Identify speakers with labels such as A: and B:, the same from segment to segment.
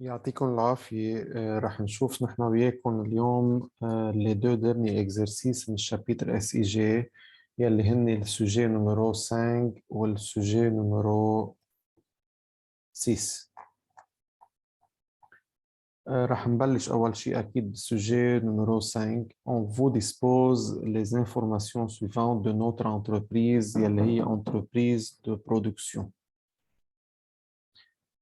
A: يعطيكم العافية. رح نشوف نحن وياكم اليوم les deux derniers exercices من الشابيتر اس اي جي يلي هن السوجي نمرو 5 والسوجي نمرو 6. رح نبلش أول شيء أكيد بالسوجي نمرو 5. On vous dispose les informations suivantes de notre entreprise يلي هي entreprise de production.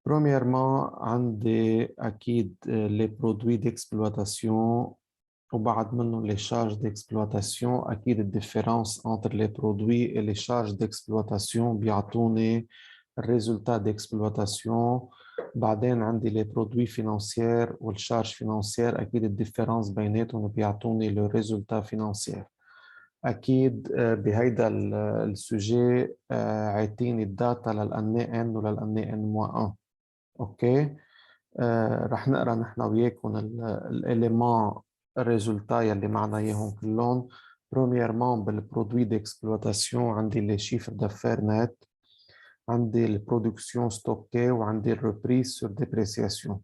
A: Premièrement, عندي أكيد les produits d'exploitation وبعد منهم les charges d'exploitation. أكيد الديفيرنس entre les produits et les charges d'exploitation بيعطوني الريزولtat d'exploitation. بعدين عندي les produits financiers والcharges financières. أكيد الديفيرنس بيناتهم بيعطوني le résultat financier. أكيد بهيدا السوجي عايتيني الداتا للأني N وللأني N-1. اوكي. رح نقرا نحن وياكم الاليمون الريزولتا يلي معنا اياهم كلهم. برومييرمون بالبرودوي ديكسبلواتاسيون عندي لي شيفر دافير نت، عندي البرودكسيون ستوكي، وعندي الريبريز سور ديبريسياسيون.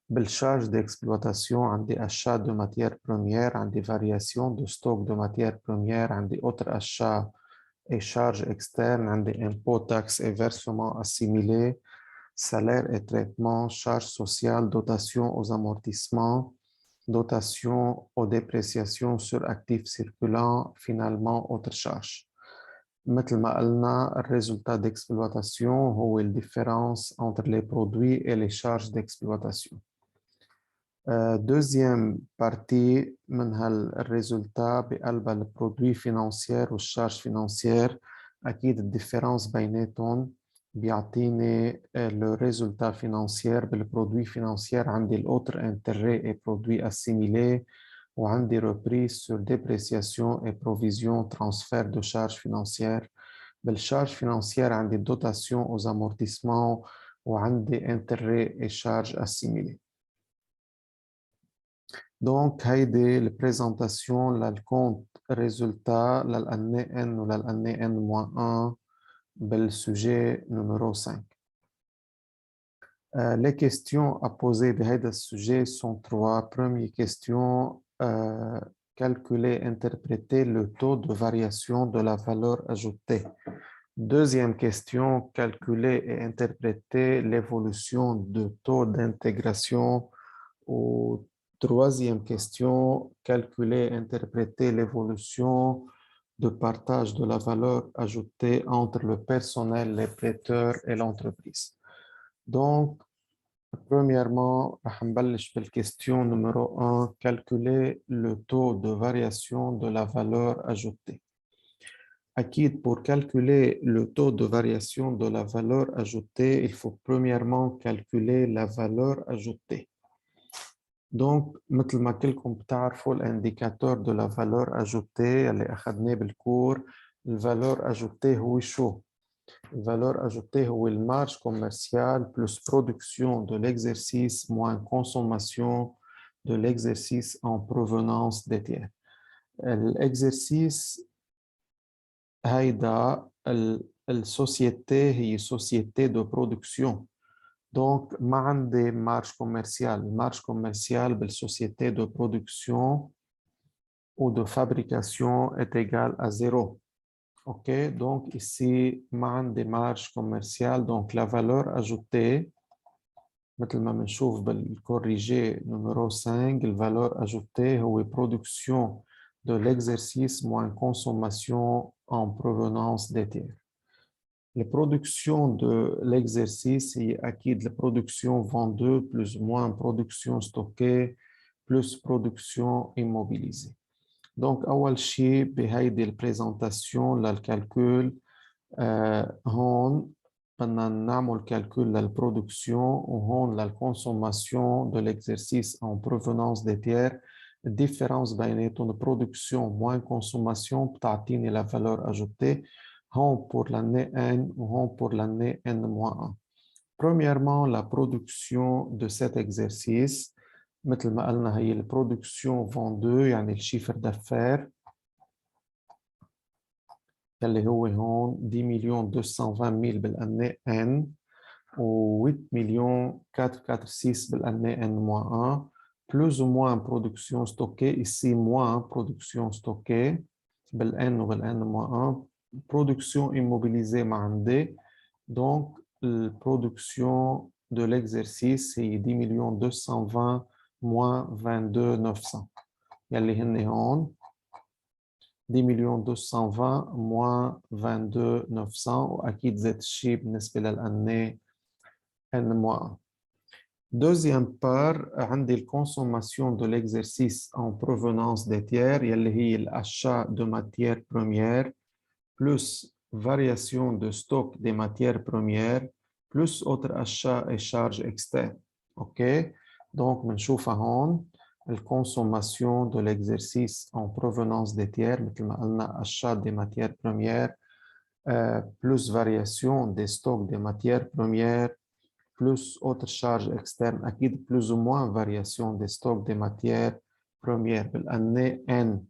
A: بالشارج ديكسبلواتاسيون عندي اشا دو ماتيير بروميير، عندي فارياسيون دو ستوك دو ماتيير بروميير، عندي اوتر اشا اي شارج اكسترن، عندي امبو تاكس اي فيرسمون اسيميلي، salaire et traitement, charges sociales, dotation aux amortissements, dotation aux dépréciations sur actifs circulants, finalement, autres charges. مثل ما قلنا الريزولtat d'exploitation هو الديفيرنس entre les produits et les charges d'exploitation. Deuxième partie من هالريزولtat بقلبها البرودوي financier والشارج financière. أكيد الديفيرنس بيناتهم بيعطيني le résultat financier. بالبرودوي financier عندي l'autre intérêt et produits assimilés، وعندي reprise sur dépréciation et provision transfert de charges financières. بالcharge financière عندي dotation aux amortissements، وعندي intérêt et charges assimilés. Donc هيدي البريزنتاسيون للكونت résultat للأني N وللأني N-1 بالsujet numéro 5. Les questions à poser de ce sujet sont trois. Première question, calculer, interpréter le taux de variation de la valeur ajoutée. Deuxième question, calculer et interpréter l'évolution de taux d'intégration. Ou troisième question, calculer et interpréter l'évolution de partage de la valeur ajoutée entre le personnel, les prêteurs et l'entreprise. Donc, premièrement, la question numéro 1, calculer le taux de variation de la valeur ajoutée. Acquis pour calculer le taux de variation de la valeur ajoutée, il faut premièrement calculer la valeur ajoutée. Donc, مثل ما كلكم بتعرفوا l'indicateur de la valeur ajoutée اللي أخذناه بالكور، الفالور ajoutée هو شو؟ الفالور ajoutée هو المارج commercial plus production de l'exercice moins consommation de l'exercice en provenance des tiers. L'exercice هيدا السوسيتي هي société de production. Donc, ما عندي marge commerciale. Marge commerciale de la société de production ou de fabrication est égale à 0. OK? Donc, ici, ما عندي marge commerciale. Donc, la valeur ajoutée, مثل ما بنشوف بالcorrigé numéro 5, la valeur ajoutée est production de l'exercice moins consommation en provenance des tiers. La production de l'exercice est acquis de la production vendue plus ou moins production stockée plus production immobilisée. Donc, أول شيء بهيدي البريزنتاسيون للكالكول هون بدنا نعمل calcul للبرودكسيون وهون للconsommation de l'exercice en provenance des tiers. الديفيرنس بيناتهم production moins consommation بتعطيني la valeur ajoutée. Pour l'année N ou pour l'année N-1. Premièrement, la production de cet exercice, مثل ما قلنا هي البرودكسيون vendue يعني الشيفر d'affaires اللي هو هون 10,220,000 بالannée N و 8 مليون 446 بالannée N-1 plus ou moins production stockée ici moins production stockée بالN ou N-1 production immobilisée مع D donc la production de l'exercice c'est 10 مليون 220 moins 22 900 يلي هن هون 10 مليون 220 moins 22 900 وأكيد زاد الشيء بالنسبة للannée N-1. Deuxième part, عندي la consommation de l'exercice en provenance des tiers, يلي هي l'achat de matières premières, plus variation de stock des matières premières, plus autres achats et charges externes. OK? Donc, بنشوفها هون la consommation de l'exercice en provenance des tiers, مثل ما قلنا achat des matières premières, plus variation des stocks des matières premières, plus autres charges externes, أكيد plus ou moins variation des stocks des matières premières. بالannée N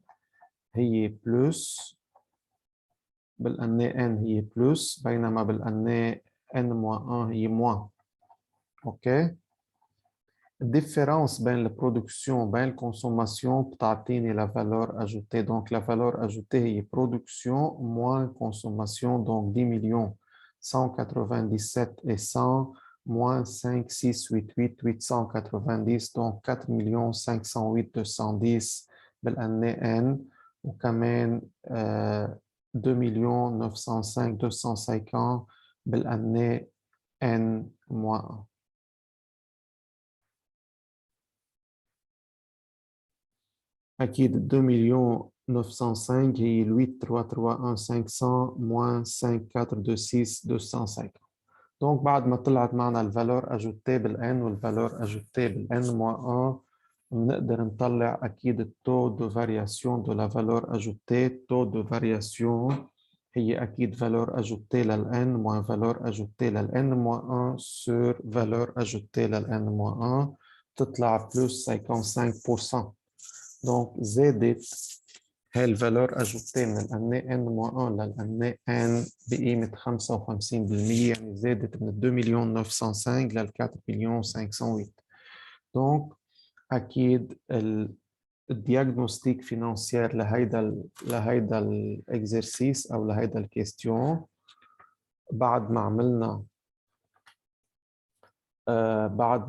A: هي plus بالannée N هي plus بينما بالannée N-1 هي moins. OK? Différence بين la production بين la consommation بتعطيني la valeur ajoutée. Donc la valeur ajoutée هي production moins consommation, donc 10 millions 197 et 100 moins 5, 6, 8, 8, 890, donc 4 508 210 بالannée N وكمان 2 905 250 بالannée N-1. أكيد 2 905 هي 8 3 3 1 500 moins 5 4 2 6 250. Donc بعد ما طلعت معنا الفالور اجوتي بالان والفالور اجوتي بالان moins 1 بنقدر نطلع اكيد التو دو فارياسيون دو لا فالور اجوتي. التو دو فارياسيون هي اكيد فالور اجوتي للان moins فالور اجوتي للان moins 1 sur فالور اجوتي للان moins 1 تطلع بلس 55%. Donc زادت هاي الفالور اجوتي من الannée N-1 للannée N بقيمة 55%، يعني زادت من 2 مليون 905 لل 4 مليون 508. دونك أكيد الدياغنوستيك فينانسيير لهيدا الاكزرسيس أو لهيدا الكيستيون بعد ما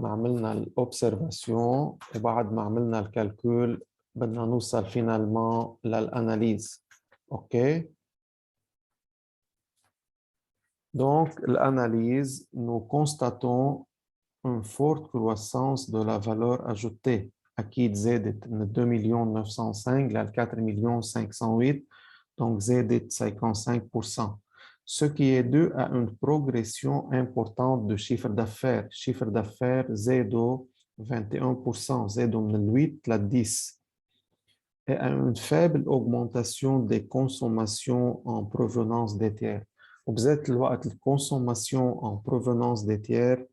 A: عملنا الأوبسرفاسيون وبعد ما عملنا الكالكول بدنا نوصل finalement للأناليز. OK? Donc, l'analyse, nous constatons une forte croissance de la valeur ajoutée. أكيد زادت من 2 مليون 905 ل 4 مليون 508, donc زادت 55%. Ce qui est dû à une progression importante de chiffre d'affaires. Chiffre d'affaires زادوا 21%, زادوا من 8 ل 10. Et à une faible augmentation des consommations en provenance des tiers. وبذات الوقت الكونسوماسيون en provenance des tiers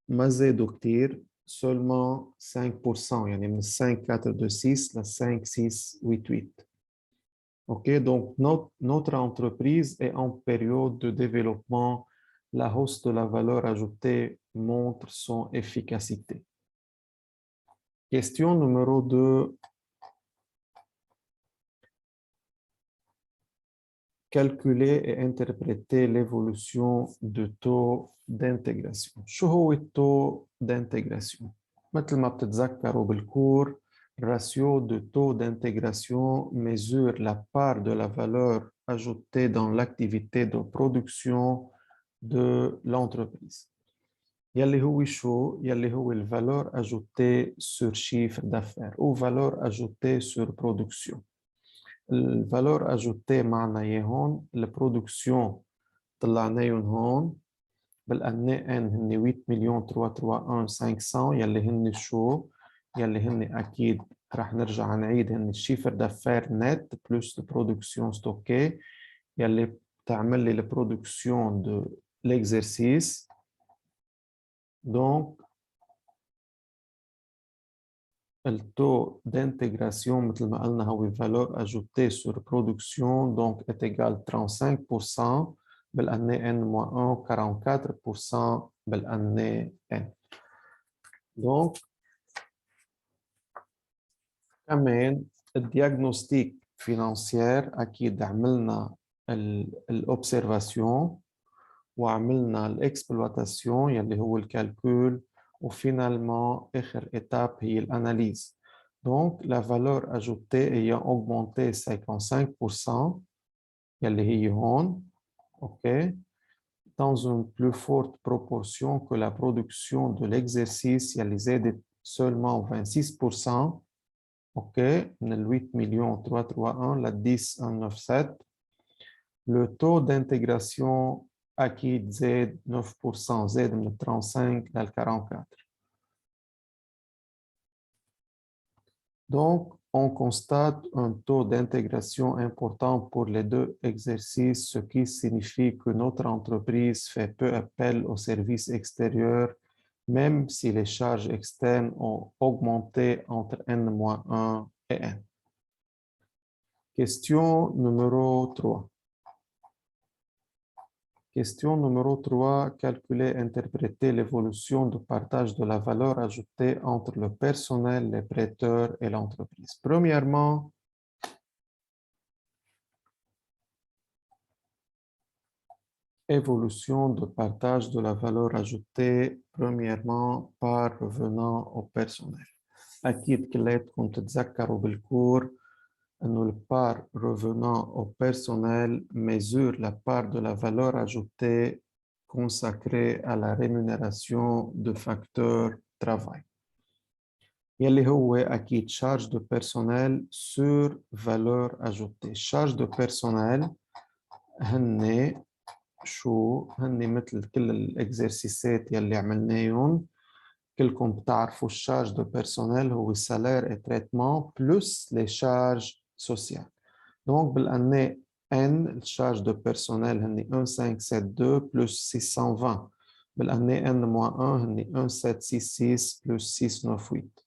A: ما زادوا كتير, seulement 5%, يعني من 5 4 2 6 ل 5 6 8 8. OK, donc notre entreprise est en période de développement. La hausse de la valeur ajoutée montre son efficacité. Question numéro 2. Calculer et interpréter l'évolution du taux d'intégration. شو هو التو d'intégration؟ مثل ما بتتذكروا بالكور, ratio de taux d'intégration mesure la part de la valeur ajoutée dans l'activité de production de l'entreprise. يلي هو شو؟ يلي هو الvaleur ajoutée sur chiffre d'affaires ou valeur ajoutée sur production. الفالور اجوتي معنا اياه هون, البرودكسيون طلعناهم هون بالاني ان هن 8 مليون 331 500 يلي هن شو؟ يلي هن اكيد رح نرجع نعيد هن الشيفر دافير نت بلس البرودكسيون ستوكي يلي بتعمل لي البرودكسيون دو l'exercice. Donc le taux d'intégration, مثل ما قلنا هو valeur ajoutée sur production, donc est égal 35%. بالannée N-1 44% بالannée N. Donc كمان الدياغنوستيك فينانسيير أكيد عملنا الأوبسيرفاسيون وعملنا الاكسبلواتاسيون يلي هو الكالكول وفينالمون آخر étape هي الأناليز. Donc la valeur ajoutée ayant augmenté 55% يلي هي هون OK dans une plus forte proportion que la production de l'exercice يلي زادت seulement 26%. OK, من 8 331 ل 10 le taux d'intégration أكيد زاد 9%, زاد من 35 ل 44. Donc, on constate un taux d'intégration important pour les deux exercices, ce qui signifie que notre entreprise fait peu appel aux services extérieurs, même si les charges externes ont augmenté entre N-1 et N. Question numéro 3. Question numéro 3. Calculer et interpréter l'évolution de partage de la valeur ajoutée entre le personnel, les prêteurs et l'entreprise. Premièrement, évolution de partage de la valeur ajoutée, premièrement, par revenant au personnel. أكيد كلياتكم تتذكروا بالكور أنه le part revenant au personnel mesure la part de la valeur ajoutée consacrée à la rémunération de facteurs travail. يلي هو أكيد charge de personnel sur valeur ajoutée. Charge de personnel هن مثل كل الإكزرسيسات يلي عملناهم. كلكم بتعرفوا الشارج دو بيرسونيل هو السالير et traitement plus les charges sociales. Donc بالannée N الشارج دو بيرسونيل هني 1572 plus 620. بالannée N-1 هني 1766 plus 698.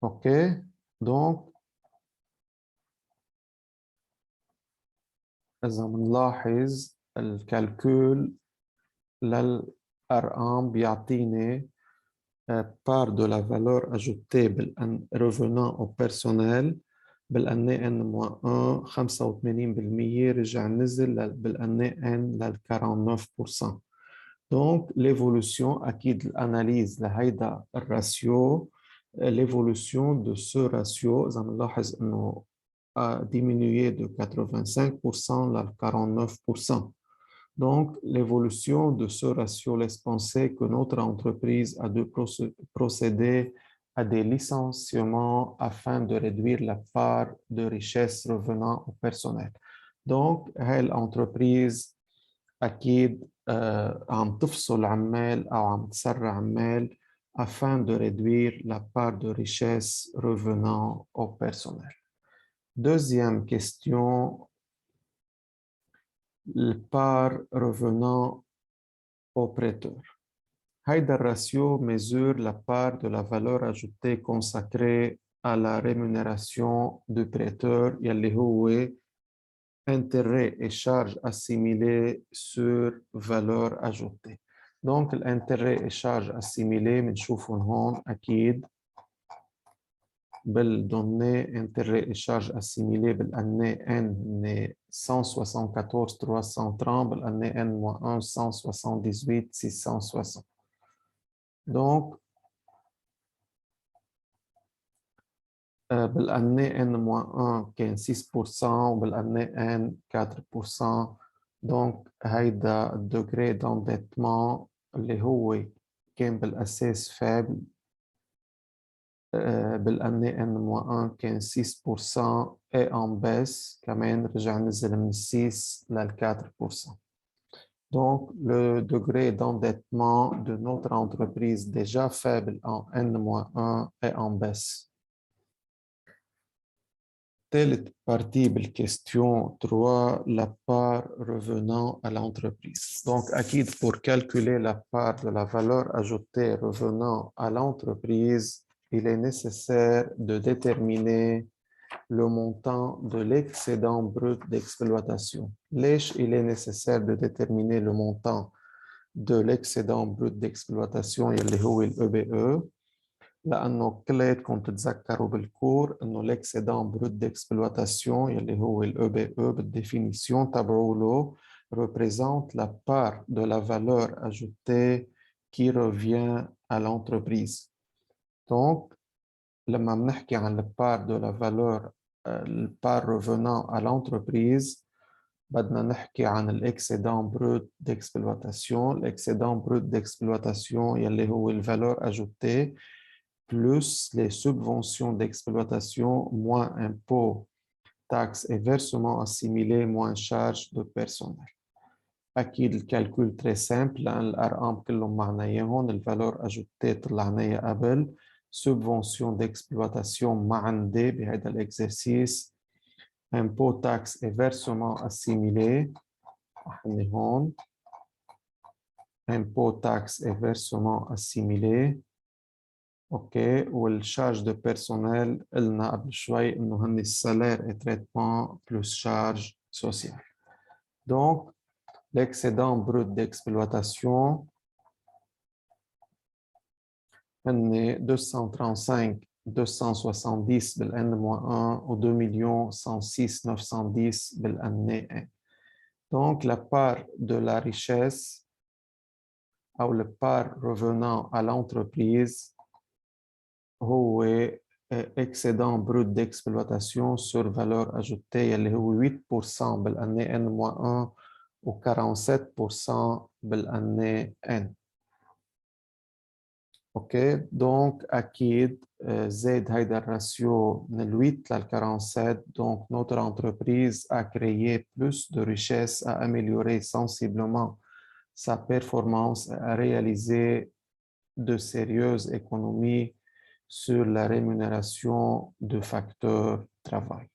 A: OK. Donc إذا بنلاحظ الكالكول للأرقام بيعطيني part de la valeur ajoutée revenant au personnel بالannée N-1 85% رجع نزل بالannée N لل 49%. Donc l'évolution أكيد الأناليز لهيدا الراتيو l'évolution de ce ratio إذا بنلاحظ إنه a diminué de 85% à 49%. Donc, l'évolution de ce ratio laisse penser que notre entreprise a dû procéder à des licenciements afin de réduire la part de richesse revenant au personnel. Donc, l'entreprise أكيد عم تفصل عمال أو عم تسرع عمال afin de réduire la part de richesse revenant au personnel. Deuxième question, le part revenant au prêteur. هيدا الراتيو mesure la part de la valeur ajoutée consacrée à la rémunération du prêteur يلي هو intérêt et charges assimilées sur valeur ajoutée. Donc l'intérêt et charges assimilées بنشوفهم هون أكيد بالدونnées intérêts et charges assimilées بالannée N 174 330 بالannée N-1 178 660. Donc بالannée N-1 كان 6% وبالannée N 4%. Donc هيدا الدوغري d'endettement اللي هو كان بالأساس فابل بالannée N-1 كان 6% et en baisse كمان رجع نزل من 6 لل 4%. Donc le degré d'endettement de notre entreprise déjà faible en N-1 est en baisse. Telle partie de la question 3, la part revenant à l'entreprise. Donc, أكيد pour calculer la part de la valeur ajoutée revenant à l'entreprise, il est nécessaire de déterminer le montant de l'excédent brut d'exploitation. ليش il est nécessaire de déterminer le montant de l'excédent brut d'exploitation اللي هو ال EBE لأنه كلياتكم تتذكروا بالكور إنه l'excédent brut d'exploitation اللي هو ال EBE بالديفينيسيون تبعوله représente la part de la valeur ajoutée qui revient à l'entreprise. Donc, لما بنحكي عن le part de la valeur, le part revenant à l'entreprise, بدنا نحكي عن l'excédent brut d'exploitation. L'excédent brut d'exploitation يلي هو la valeur ajoutée plus les subventions d'exploitation moins impôts, taxes et versements assimilés moins charges de personnel. أكيد الكالكول très simple لأن الأرقام كلهم معناهم الفالور أجوتي طلعناها قبل subvention d'exploitation ما عندي بهذا الإكزرسيس impôts, taxes et versements assimilés هني هون impôts, taxes et versements assimilés اوكي والشارج دو بيرسونيل قلنا قبل شوي انه هن السالير et traitement plus charge sociale. Donc l'excédent brut d'exploitation هن 235 270 بالN-1 و 2 106 910 بالannée 1. Donc la part de la richesse ou le part revenant à l'entreprise هو excédent brut d'exploitation sur valeur ajoutée اللي هو 8% بالannée N-1 و 47% بالannée N. اوكي دونك اكيد زاد هيدا الراتيو من ال 8 لل 47 donc notre entreprise a créé plus de richesse, a amélioré sensiblement sa performance, a réalisé de sérieuses économies sur la rémunération de facteurs travail.